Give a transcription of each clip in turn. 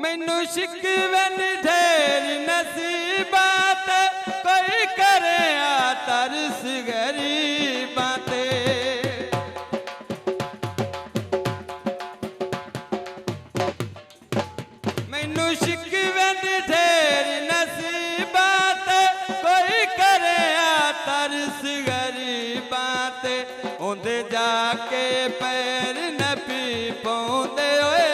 मैनू शिकवे ढेर नसीबात कोई करे तरस गरीबां ते। मैनू शिकवे ढेर नसीबात कोई करे तरस गरीबां ते। उंदे जाके पैर न पी पाउंदे होए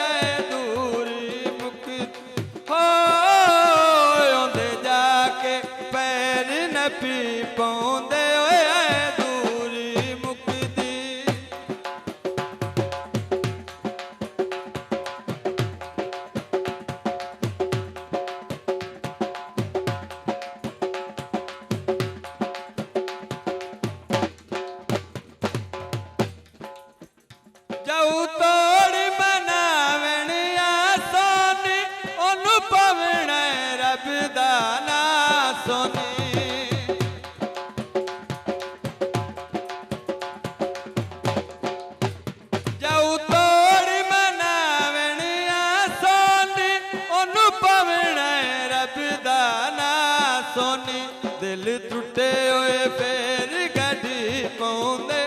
पी पाउंदे होए दूरी मुकदी। जाऊ तोड़ मनावण आसोनी ओनू पवण रब दा ना सोनी। सोनी दिल टुटे होए फिर गड्डी पाउंदे।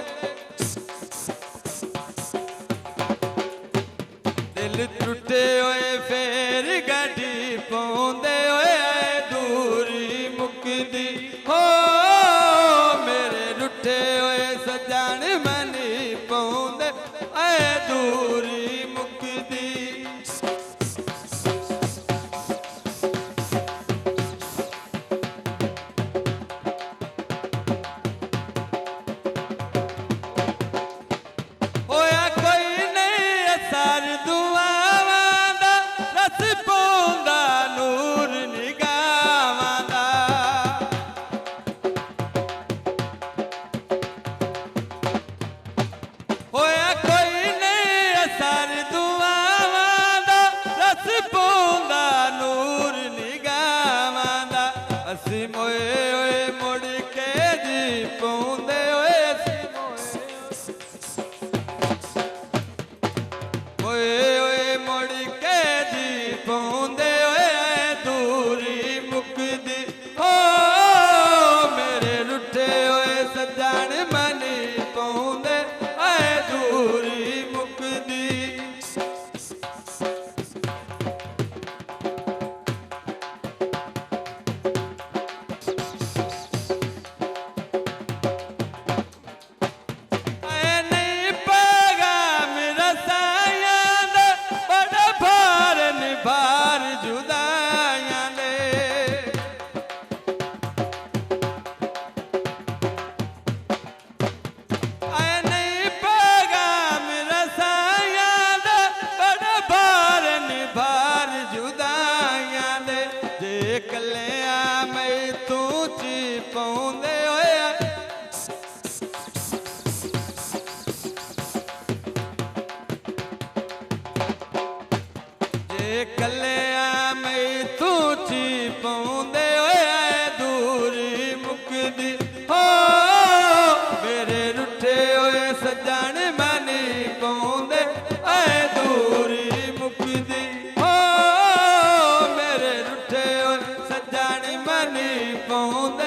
दिल टुटे होए फिर गड्डी पाउंदे होए दूरी मुकदी। हो मेरे रुठे होए सजन मनी पाउंदे ऐ दूरी मुकदी। असी मोए होए मुड़ के जी पाउंदे होए। मोए होए मुड़ के जी पाउंदे होए दूरी मुकदी। हो मेरे रुठे होए सजन मनी पाउंदे ऐ दूरी मुकदी। भार जुदाइयां दे आए नहीं पैगाम रसाइयां दे बड़ा भार निभार जुदाइयां दे। जे कलिया मैं तू ची पाउंदे होए। कलिया मैं तू ची पाउंदे होए दूरी मुकदी। हो मेरे रुठे होए सजन मनी पाउंदे ऐ दूरी मुकदी। हो मेरे रुठे होए सजन मनी पाउंदे